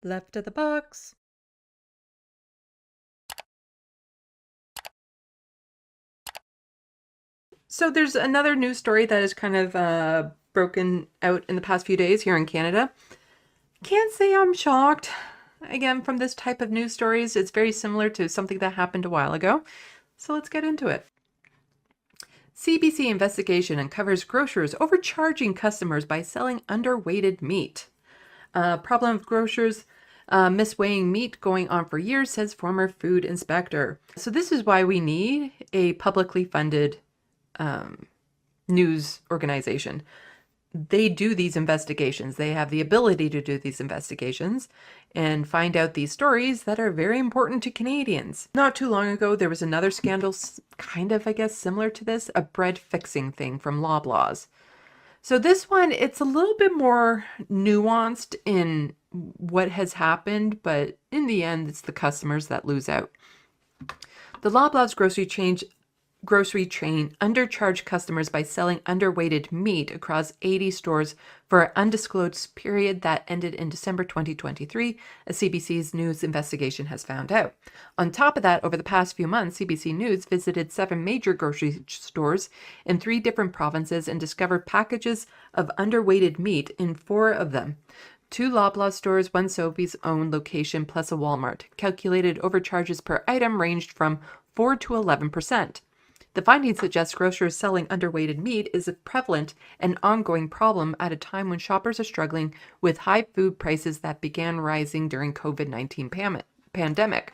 Left of the box. So there's another news story that is kind of broken out in the past few days here in Canada. Can't say I'm shocked. Again, from this type of news stories, it's very similar to something that happened a while ago. So let's get into it. CBC investigation uncovers grocers overcharging customers by selling underweighted meat. Problem of grocers misweighing meat going on for years, says former food inspector. So this is why we need a publicly funded news organization. They do these investigations. They have the ability to do these investigations and find out these stories that are very important to Canadians. Not too long ago, there was another scandal, kind of, I guess, similar to this, a bread fixing thing from Loblaws. So this one, it's a little bit more nuanced in what has happened, but in the end, it's the customers that lose out. The Loblaws grocery chain undercharged customers by selling underweighted meat across 80 stores for an undisclosed period that ended in December 2023, a CBC's news investigation has found out. On top of that, over the past few months, CBC News visited 7 major grocery stores in 3 different provinces and discovered packages of underweighted meat in 4 of them. 2 Loblaw stores, 1 Sobeys owned location, plus a Walmart. Calculated overcharges per item ranged from 4 to 11%. The findings suggest grocers selling underweighted meat is a prevalent and ongoing problem at a time when shoppers are struggling with high food prices that began rising during COVID-19 pandemic.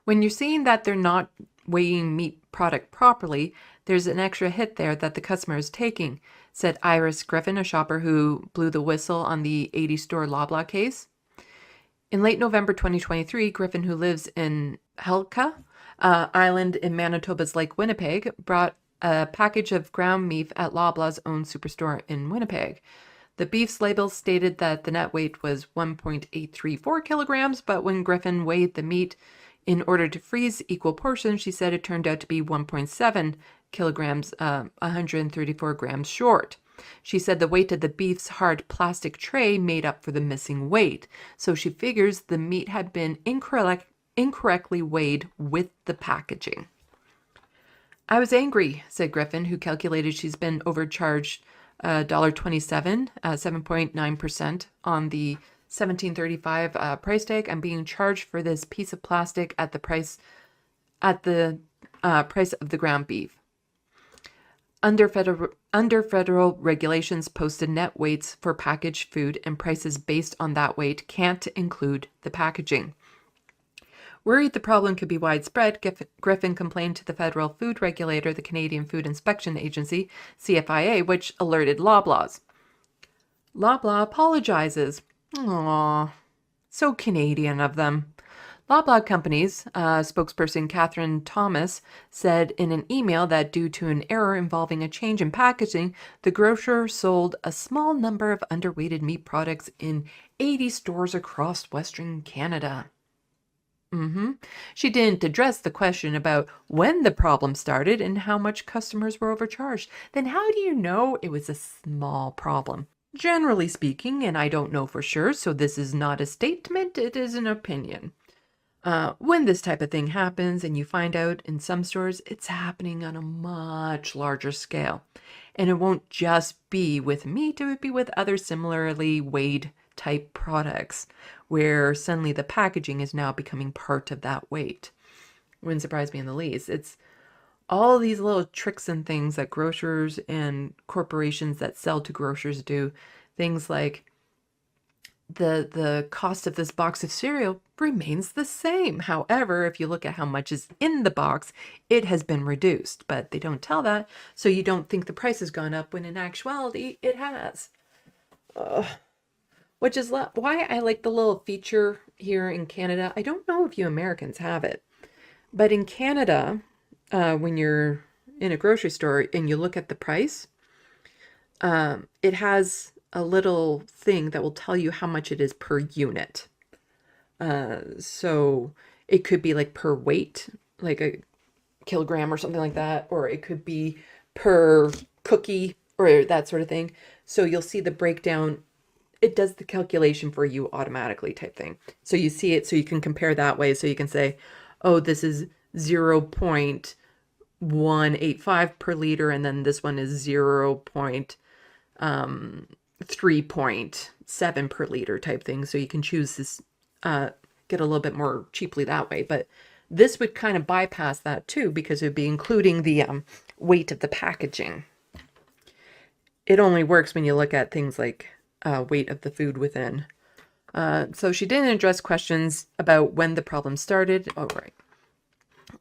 When you're seeing that they're not weighing meat product properly, there's an extra hit there that the customer is taking, said Iris Griffin, a shopper who blew the whistle on the 80-store Loblaw case. In late November 2023, Griffin, who lives in Helka Island in Manitoba's Lake Winnipeg, brought a package of ground beef at Loblaw's own superstore in Winnipeg. The beef's label stated that the net weight was 1.834 kilograms, but when Griffin weighed the meat in order to freeze equal portions, she said it turned out to be 1.7 kilograms, 134 grams short. She said the weight of the beef's hard plastic tray made up for the missing weight, so she figures the meat had been incorrectly weighed with the packaging. I was angry, said Griffin, who calculated she's been overcharged $1.27, 7.9% on the $17.35 price tag. I'm being charged for this piece of plastic at the price of the ground beef. Under federal regulations, posted net weights for packaged food and prices based on that weight can't include the packaging. Worried the problem could be widespread, Griffin complained to the federal food regulator, the Canadian Food Inspection Agency, CFIA, which alerted Loblaws. Loblaw apologizes. Aww, so Canadian of them. Loblaw Companies spokesperson Catherine Thomas said in an email that due to an error involving a change in packaging, the grocer sold a small number of underweighted meat products in 80 stores across Western Canada. She didn't address the question about when the problem started and how much customers were overcharged. Then how do you know it was a small problem? Generally speaking, and I don't know for sure, so this is not a statement, it is an opinion. When this type of thing happens and you find out in some stores, it's happening on a much larger scale. And it won't just be with meat, it would be with other similarly weighed type products where suddenly the packaging is now becoming part of that weight. Wouldn't surprise me in the least. It's all these little tricks and things that grocers and corporations that sell to grocers do. Things like the cost of this box of cereal remains the same. However, if you look at how much is in the box, it has been reduced, but they don't tell that, so you don't think the price has gone up when in actuality it has. Which is why I like the little feature here in Canada. I don't know if you Americans have it, but in Canada, when you're in a grocery store and you look at the price, it has a little thing that will tell you how much it is per unit. So it could be like per weight, like a kilogram or something like that, or it could be per cookie or that sort of thing. So you'll see the breakdown it does the calculation for you automatically type thing. So you see it, so you can compare that way. So you can say, oh, this is 0.185 per liter, and then this one is 3.7 per liter type thing. So you can choose this, get a little bit more cheaply that way. But this would kind of bypass that too, because it would be including the weight of the packaging. It only works when you look at things like weight of the food within. So she didn't address questions about when the problem started. Oh, right.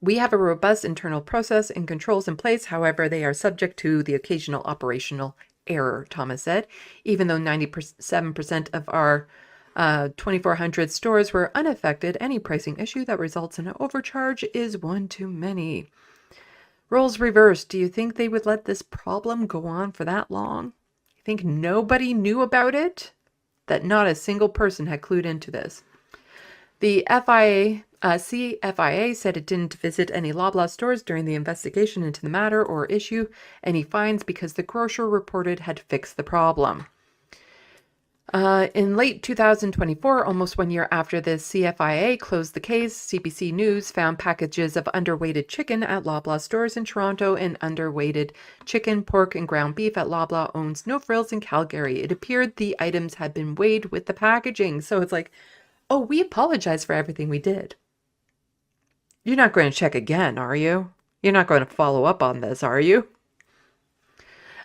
We have a robust internal process and controls in place. However, they are subject to the occasional operational error, Thomas said. Even though 97% of our 2,400 stores were unaffected, any pricing issue that results in an overcharge is one too many. Roles reversed. Do you think they would let this problem go on for that long? You think nobody knew about it? That not a single person had clued into this. The CFIA said it didn't visit any Loblaw stores during the investigation into the matter or issue any fines because the grocer reported had fixed the problem. In late 2024, almost 1 year after the CFIA closed the case, CBC News found packages of underweighted chicken at Loblaw stores in Toronto and underweighted chicken, pork, and ground beef at Loblaw owns No Frills in Calgary. It appeared the items had been weighed with the packaging. So it's like, oh, we apologize for everything we did. You're not going to check again, are you? You're not going to follow up on this, are you?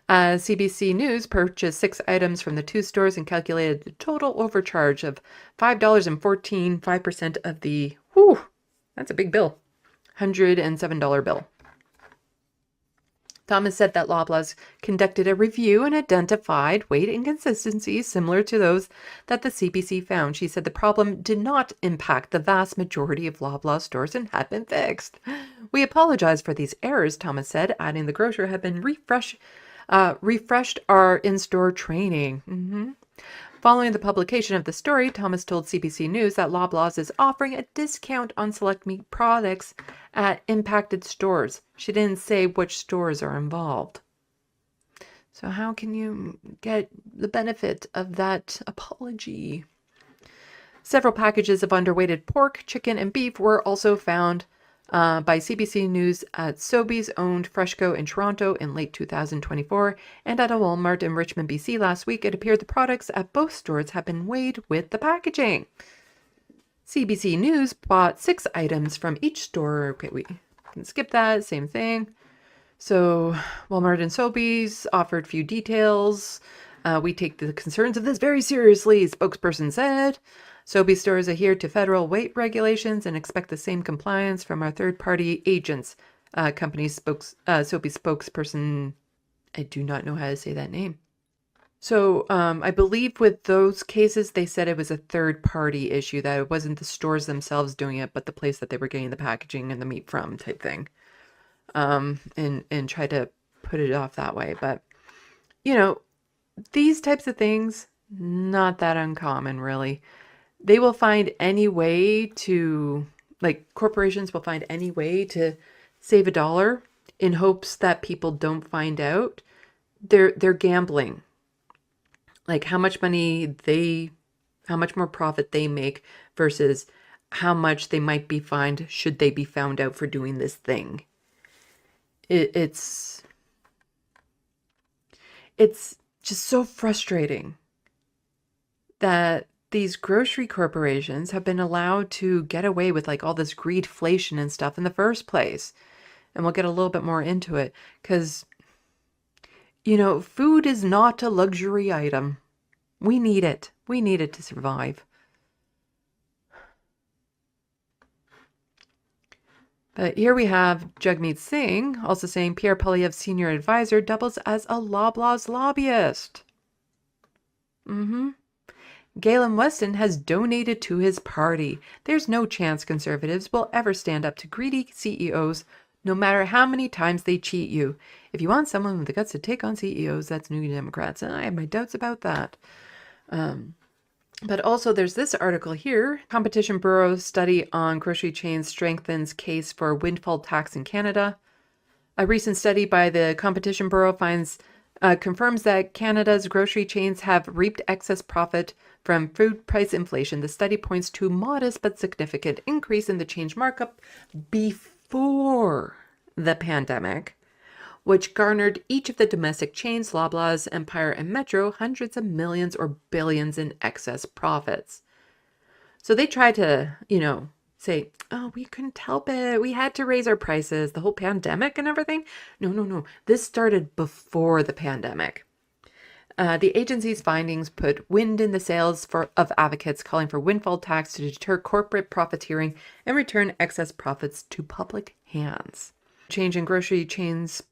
CBC News purchased 6 items from the 2 stores and calculated the total overcharge of $5.14, 5% of the, that's a big bill, $107 bill. Thomas said that Loblaws conducted a review and identified weight inconsistencies similar to those that the CBC found. She said the problem did not impact the vast majority of Loblaw stores and had been fixed. We apologize for these errors, Thomas said, adding the grocer had been refreshed our in-store training. Following the publication of the story, Thomas told CBC News that Loblaws is offering a discount on select meat products at impacted stores. She didn't say which stores are involved. So how can you get the benefit of that apology? Several packages of underweighted pork, chicken, and beef were also found by CBC News at Sobeys owned Freshco in Toronto in late 2024 and at a Walmart in Richmond, BC last week. It appeared the products at both stores have been weighed with the packaging. CBC News bought 6 items from each store. Okay, we can skip that. Same thing. So Walmart and Sobeys offered few details. We take the concerns of this very seriously, spokesperson said. Sobeys stores adhere to federal weight regulations and expect the same compliance from our third-party agents. Company's Sobeys spokesperson, I do not know how to say that name. So I believe with those cases, they said it was a third-party issue, that it wasn't the stores themselves doing it, but the place that they were getting the packaging and the meat from type thing. And try to put it off that way. But, you know, these types of things, not that uncommon, really. They will find any way to, like, corporations will find any way to save $1 in hopes that people don't find out. They're gambling. Like how much more profit they make versus how much they might be fined should they be found out for doing this thing. It's just so frustrating that these grocery corporations have been allowed to get away with like all this greedflation and stuff in the first place. And we'll get a little bit more into it because, you know, food is not a luxury item. We need it. We need it to survive. But here we have Jagmeet Singh also saying Pierre Poilievre's senior advisor doubles as a Loblaws lobbyist. Galen Weston has donated to his party. There's no chance conservatives will ever stand up to greedy CEOs, no matter how many times they cheat you. If you want someone with the guts to take on CEOs, that's New Democrats, and I have my doubts about that. But also there's this article here. Competition Bureau study on grocery chains strengthens case for windfall tax in Canada. A recent study by the Competition Bureau finds confirms that Canada's grocery chains have reaped excess profit from food price inflation. The study points to a modest but significant increase in the change markup before the pandemic, which garnered each of the domestic chains, Loblaws, Empire, and Metro, hundreds of millions or billions in excess profits. So they tried to, say, oh, we couldn't help it. We had to raise our prices, the whole pandemic and everything. No. This started before the pandemic. The agency's findings put wind in the sails of advocates calling for windfall tax to deter corporate profiteering and return excess profits to public hands. Change in grocery chains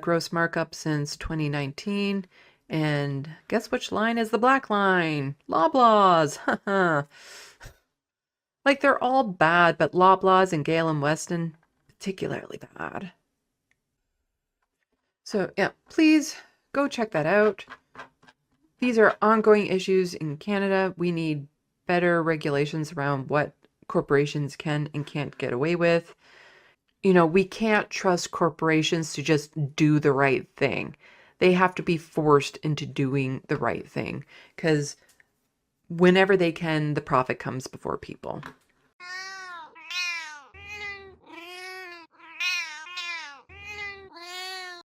gross markup since 2019. And guess which line is the black line? Loblaws. Like, they're all bad, but Loblaws and Gale and Weston, particularly bad. So, yeah, please go check that out. These are ongoing issues in Canada. We need better regulations around what corporations can and can't get away with. We can't trust corporations to just do the right thing. They have to be forced into doing the right thing, because whenever they can, the profit comes before people.